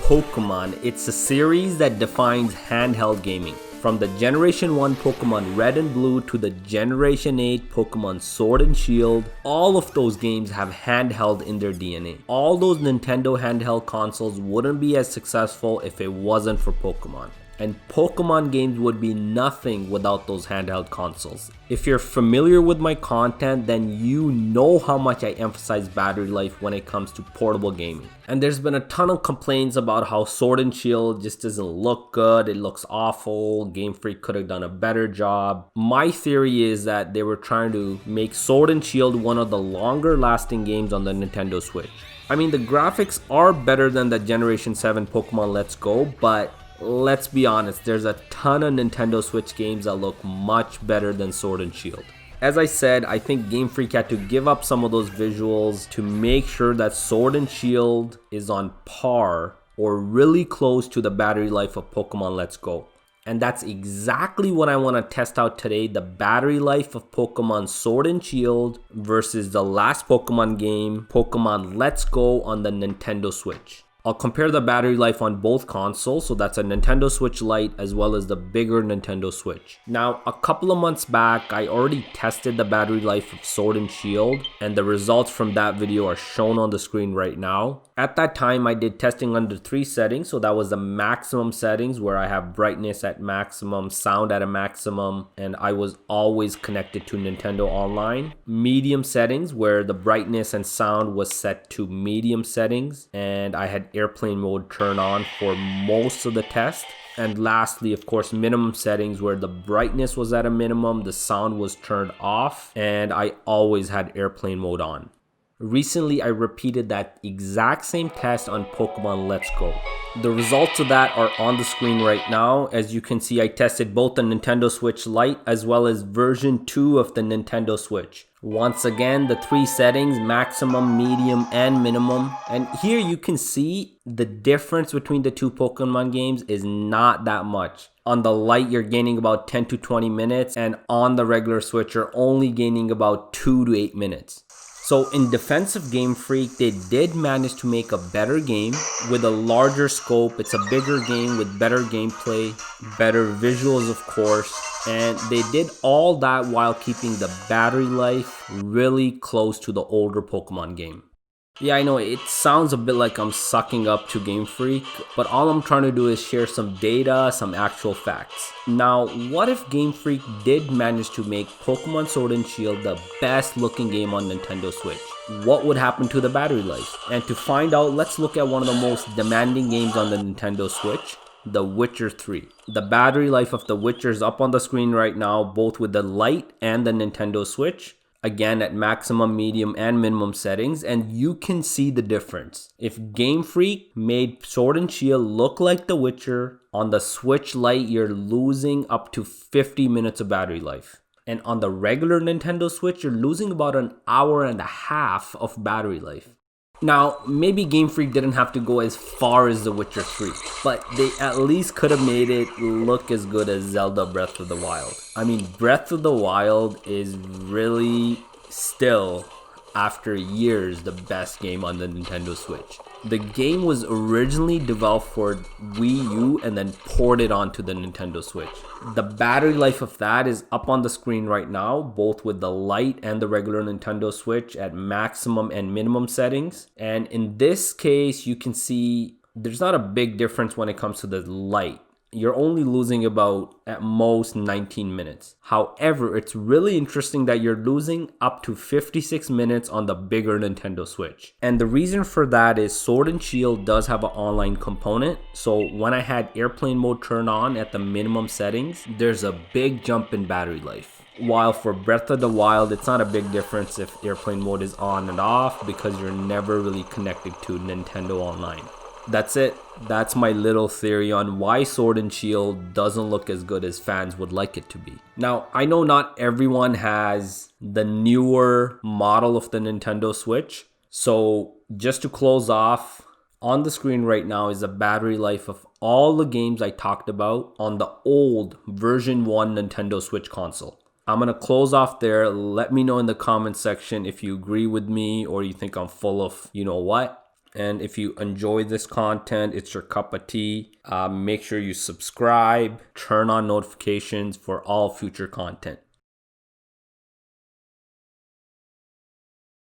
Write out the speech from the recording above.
Pokemon. It's a series that defines handheld gaming. From the Generation 1 Pokemon Red and Blue to the Generation 8 Pokemon Sword and Shield, all of those games have handheld in their DNA. All those Nintendo handheld consoles wouldn't be as successful if it wasn't for Pokemon. And Pokemon games would be nothing without those handheld consoles. If you're familiar with my content, then you know how much I emphasize battery life when it comes to portable gaming. And there's been a ton of complaints about how Sword and Shield just doesn't look good, it looks awful, Game Freak could have done a better job. My theory is that they were trying to make Sword and Shield one of the longer lasting games on the Nintendo Switch. I mean, the graphics are better than the Generation 7 Pokemon Let's Go, but let's be honest, there's a ton of Nintendo Switch games that look much better than Sword and Shield. As I said, I think Game Freak had to give up some of those visuals to make sure that Sword and Shield is on par or really close to the battery life of Pokemon Let's Go. And that's exactly what I want to test out today, the battery life of Pokemon Sword and Shield versus the last Pokemon game, Pokemon Let's Go on the Nintendo Switch. I'll compare the battery life on both consoles, so that's a Nintendo Switch Lite as well as the bigger Nintendo Switch. Now, a couple of months back, I already tested the battery life of Sword and Shield, and the results from that video are shown on the screen right now. At that time, I did testing under 3 settings, so that was the maximum settings where I have brightness at maximum, sound at a maximum, and I was always connected to Nintendo Online. Medium settings where the brightness and sound was set to medium settings, and I had airplane mode turned on for most of the test. And lastly, of course, minimum settings where the brightness was at a minimum, the sound was turned off, and I always had airplane mode on. Recently, I repeated that exact same test on Pokemon Let's Go. The results of that are on the screen right now. As you can see, I tested both the Nintendo Switch Lite as well as version 2 of the Nintendo Switch. Once again, the 3 settings, maximum, medium, and minimum. And here you can see the difference between the two Pokemon games is not that much. On the Lite, you're gaining about 10 to 20 minutes, and on the regular Switch, you're only gaining about 2 to 8 minutes. So in defense of Game Freak, they did manage to make a better game with a larger scope. It's a bigger game with better gameplay, better visuals of course, and they did all that while keeping the battery life really close to the older Pokemon game. Yeah, I know it sounds a bit like I'm sucking up to Game Freak, but all I'm trying to do is share some data, some actual facts. Now, what if Game Freak did manage to make Pokemon Sword and Shield the best looking game on Nintendo Switch? What would happen to the battery life? And to find out, let's look at one of the most demanding games on the Nintendo Switch, The Witcher 3. The battery life of The Witcher is up on the screen right now, both with the Lite and the Nintendo Switch. Again, at maximum, medium, and minimum settings, and you can see the difference. If Game Freak made Sword and Shield look like The Witcher, on the Switch Lite, you're losing up to 50 minutes of battery life. And on the regular Nintendo Switch, you're losing about an hour and a half of battery life. Now, maybe Game Freak didn't have to go as far as The Witcher 3, but they at least could have made it look as good as Zelda Breath of the Wild. I mean, Breath of the Wild is really still, after years, the best game on the Nintendo Switch. The game was originally developed for Wii U and then ported onto the Nintendo Switch. The battery life of that is up on the screen right now, both with the Lite and the regular Nintendo Switch at maximum and minimum settings. And in this case, you can see there's not a big difference when it comes to the Lite. You're only losing about at most 19 minutes. However, it's really interesting that you're losing up to 56 minutes on the bigger Nintendo Switch. And the reason for that is Sword and Shield does have an online component. So when I had airplane mode turned on at the minimum settings, there's a big jump in battery life. While for Breath of the Wild, it's not a big difference if airplane mode is on and off because you're never really connected to Nintendo Online. That's it. That's my little theory on why Sword and Shield doesn't look as good as fans would like it to be. Now, I know not everyone has the newer model of the Nintendo Switch. So just to close off, on the screen right now is the battery life of all the games I talked about on the old version 1 Nintendo Switch console. I'm going to close off there. Let me know in the comment section if you agree with me or you think I'm full of you know what. And if you enjoy this content, it's your cup of tea, make sure you subscribe, turn on notifications for all future content.